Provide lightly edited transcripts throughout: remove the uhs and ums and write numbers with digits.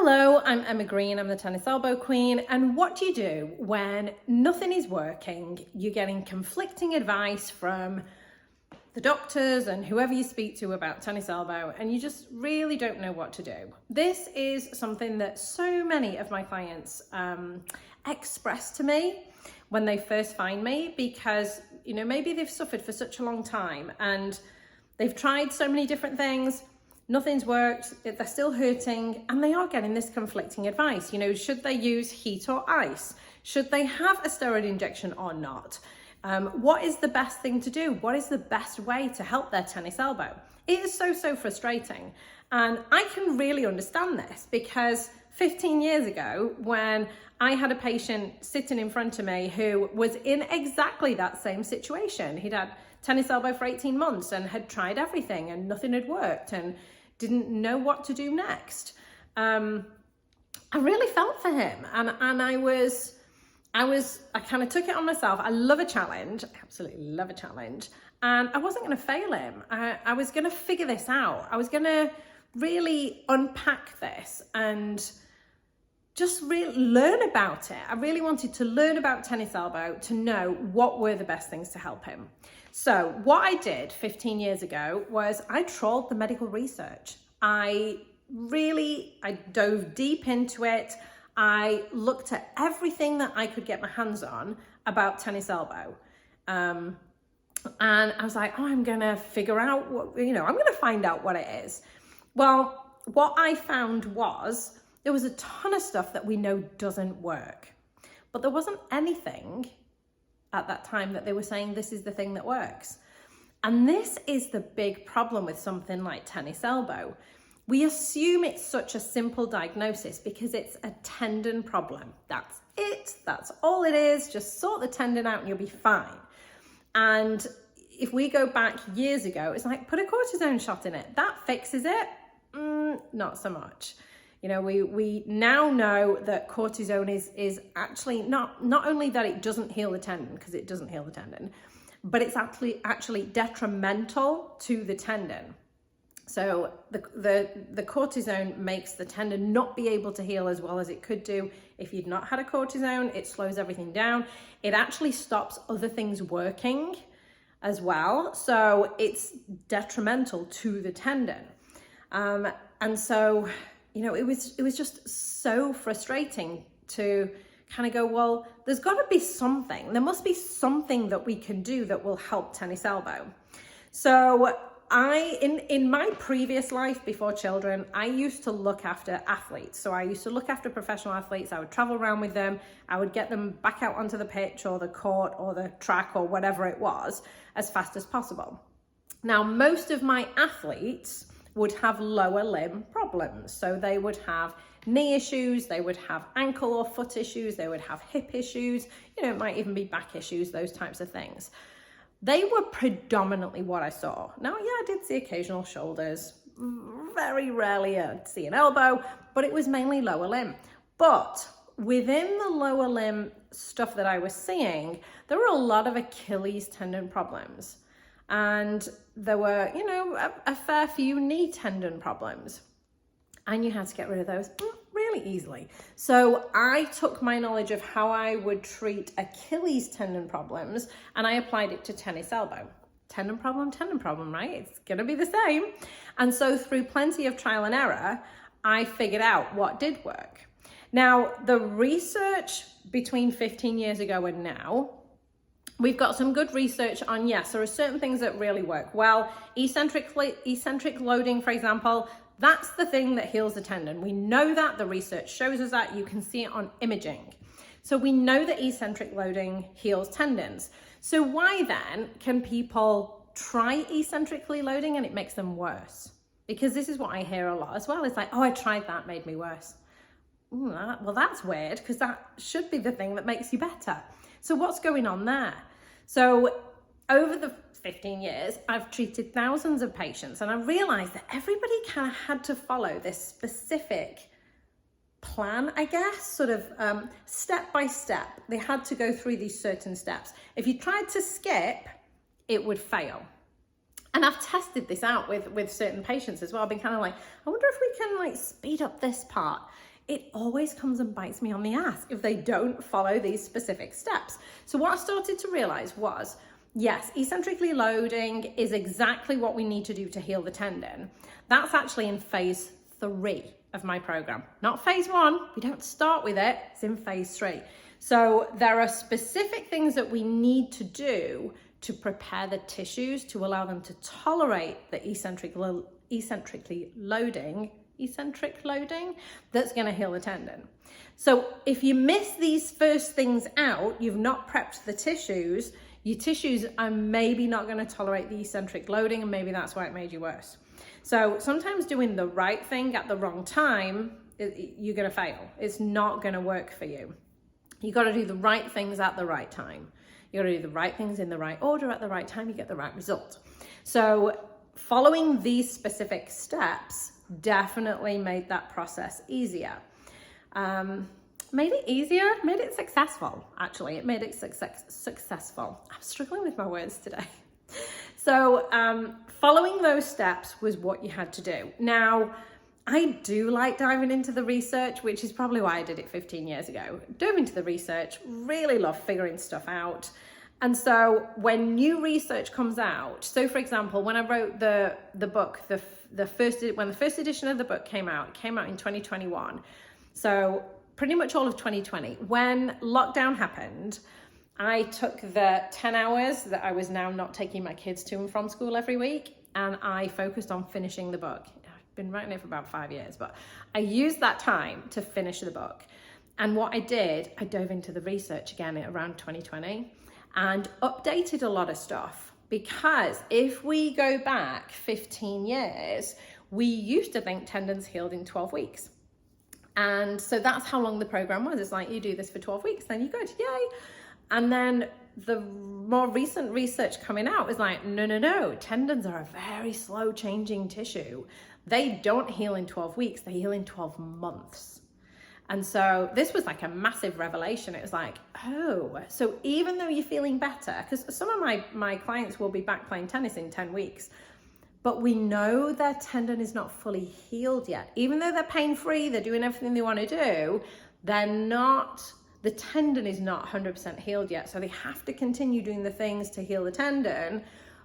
Hello, I'm Emma Green, I'm the tennis elbow queen. And what do you do when nothing is working? You're getting conflicting advice from the doctors and whoever you speak to about tennis elbow, and you just really don't know what to do. This is something that so many of my clients express to me when they first find me, because maybe they've suffered for such a long time and they've tried so many different things. Nothing's worked, they're still hurting, and they are getting this conflicting advice. Should they use heat or ice? Should they have a steroid injection or not? What is the best thing to do? What is the best way to help their tennis elbow? It is so frustrating. And I can really understand this, because 15 years ago, when I had a patient sitting in front of me who was in exactly that same situation, he'd had tennis elbow for 18 months and had tried everything and nothing had worked and didn't know what to do next. I really felt for him, and I kind of took it on myself. I love a challenge, absolutely love a challenge, and I wasn't going to fail him. I was going to figure this out. I was going to really unpack this and just really learn about it. I really wanted to learn about tennis elbow to know what were the best things to help him. So what I did 15 years ago was I trawled the medical research. I dove deep into it. I looked at everything that I could get my hands on about tennis elbow. And I was like, I'm going to figure out what, I'm going to find out what it is. Well, what I found was there was a ton of stuff that we know doesn't work, but there wasn't anything at that time that they were saying this is the thing that works. And this is the big problem with something like tennis elbow. We assume it's such a simple diagnosis because it's a tendon problem. That's it, that's all it is. Just sort the tendon out and you'll be fine. And if we go back years ago, it's like, put a cortisone shot in it. That fixes it? Not so much. We now know that cortisone is actually not only that it doesn't heal the tendon, because it doesn't heal the tendon, but it's actually detrimental to the tendon. So the cortisone makes the tendon not be able to heal as well as it could do if you'd not had a cortisone. It slows everything down. It actually stops other things working as well. So it's detrimental to the tendon. And so it was just so frustrating to kind of go, well, there's got to be something. There must be something that we can do that will help tennis elbow. So in my previous life before children, I used to look after athletes. So I used to look after professional athletes. I would travel around with them. I would get them back out onto the pitch or the court or the track or whatever it was as fast as possible. Now, most of my athletes would have lower limb problems. So they would have knee issues, they would have ankle or foot issues, they would have hip issues, it might even be back issues, those types of things. They were predominantly what I saw. Now, yeah, I did see occasional shoulders, very rarely I'd see an elbow, but it was mainly lower limb. But within the lower limb stuff that I was seeing, there were a lot of Achilles tendon problems. And there were, a fair few knee tendon problems. And you had to get rid of those really easily. So I took my knowledge of how I would treat Achilles tendon problems and I applied it to tennis elbow. Tendon problem, right? It's going to be the same. And so through plenty of trial and error, I figured out what did work. Now, the research between 15 years ago and now, we've got some good research on, yes, there are certain things that really work well. Eccentric loading, for example, that's the thing that heals the tendon. We know that, the research shows us that, you can see it on imaging. So we know that eccentric loading heals tendons. So why then can people try eccentrically loading and it makes them worse? Because this is what I hear a lot as well. It's like, oh, I tried that, made me worse. Well, that's weird, because that should be the thing that makes you better. So what's going on there? So over the 15 years, I've treated thousands of patients, and I realized that everybody kind of had to follow this specific plan, I guess, sort of step by step. They had to go through these certain steps. If you tried to skip, it would fail. And I've tested this out with certain patients as well. I've been kind of like, I wonder if we can speed up this part. it always comes and bites me on the ass if they don't follow these specific steps. So what I started to realize was, yes, eccentrically loading is exactly what we need to do to heal the tendon. That's actually in phase 3 of my program, not phase 1. We don't start with it, it's in phase 3. So there are specific things that we need to do to prepare the tissues to allow them to tolerate the eccentric loading that's going to heal the tendon. So if you miss these first things out, you've not prepped the tissues, your tissues are maybe not going to tolerate the eccentric loading, and maybe that's why it made you worse. So sometimes doing the right thing at the wrong time, you're going to fail. It's not going to work for you. You got to do the right things at the right time. You got to do the right things in the right order at the right time, you get the right result. So following these specific steps definitely made that process easier. Made it easier, made it successful, actually. It made it successful. I'm struggling with my words today. So following those steps was what you had to do. Now, I do like diving into the research, which is probably why I did it 15 years ago. Dove into the research, really love figuring stuff out. And so when new research comes out, so for example, when I wrote the book, when the first edition of the book came out, it came out in 2021. So pretty much all of 2020. When lockdown happened, I took the 10 hours that I was now not taking my kids to and from school every week, and I focused on finishing the book. I've been writing it for about 5 years, but I used that time to finish the book. And what I did, I dove into the research again around 2020 and updated a lot of stuff, because if we go back 15 years, we used to think tendons healed in 12 weeks. And so that's how long the program was. It's like, you do this for 12 weeks, then you're good, yay. And then the more recent research coming out is like, no, tendons are a very slow changing tissue. They don't heal in 12 weeks, they heal in 12 months. And so this was like a massive revelation. It was like, oh, so even though you're feeling better, because some of my clients will be back playing tennis in 10 weeks, but we know their tendon is not fully healed yet. Even though they're pain-free, they're doing everything they want to do, the tendon is not 100% healed yet. So they have to continue doing the things to heal the tendon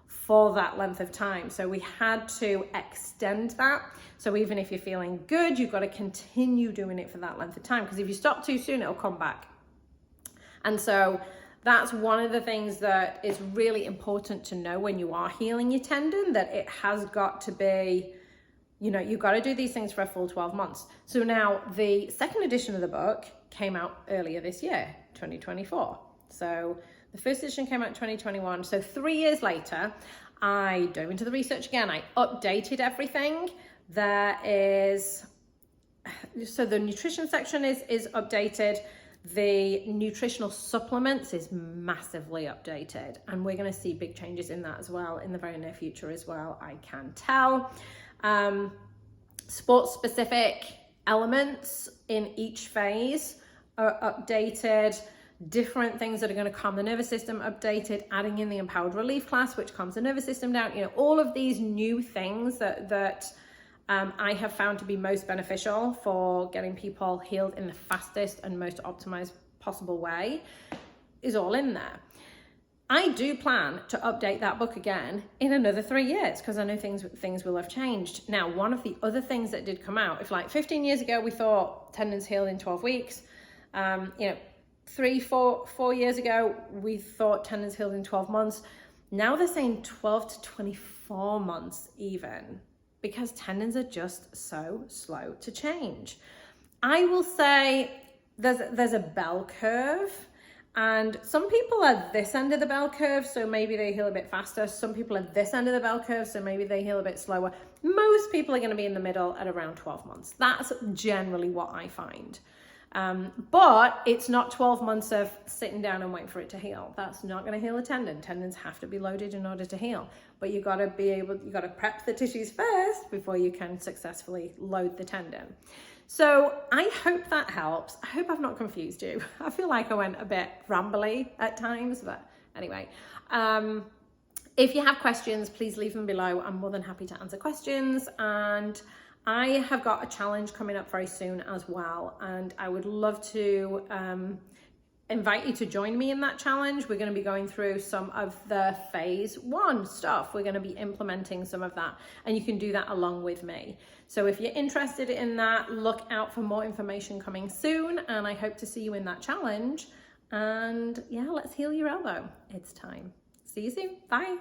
for that length of time. So we had to extend that. So even if you're feeling good, you've got to continue doing it for that length of time, because if you stop too soon, it'll come back. And so that's one of the things that is really important to know when you are healing your tendon, that it has got to be, you've got to do these things for a full 12 months. So now the second edition of the book came out earlier this year, 2024. So the first edition came out in 2021. So 3 years later, I dove into the research again. I updated everything. So the nutrition section is updated. The nutritional supplements is massively updated, and we're going to see big changes in that as well in the very near future as well, I can tell. Sports specific elements in each phase are updated. Different things that are going to calm the nervous system updated, adding in the empowered relief class, which calms the nervous system down. All of these new things that I have found to be most beneficial for getting people healed in the fastest and most optimized possible way is all in there. I do plan to update that book again in another 3 years, because I know things will have changed. Now, one of the other things that did come out, if like 15 years ago we thought tendons healed in 12 weeks, 4 years ago we thought tendons healed in 12 months. Now they're saying 12 to 24 months even, because tendons are just so slow to change. I will say there's a bell curve, and some people are this end of the bell curve, so maybe they heal a bit faster. Some people are this end of the bell curve, so maybe they heal a bit slower. Most people are going to be in the middle at around 12 months. That's generally what I find. But it's not 12 months of sitting down and waiting for it to heal. That's not going to heal a tendon. Tendons have to be loaded in order to heal. But you got to prep the tissues first before you can successfully load the tendon. So I hope that helps. I hope I've not confused you. I feel like I went a bit rambly at times, but anyway. If you have questions, please leave them below. I'm more than happy to answer questions. And I have got a challenge coming up very soon as well, and I would love to invite you to join me in that challenge. We're going to be going through some of the phase 1 stuff. We're going to be implementing some of that, and you can do that along with me. So if you're interested in that, look out for more information coming soon, and I hope to see you in that challenge. And yeah, let's heal your elbow. It's time. See you soon. Bye.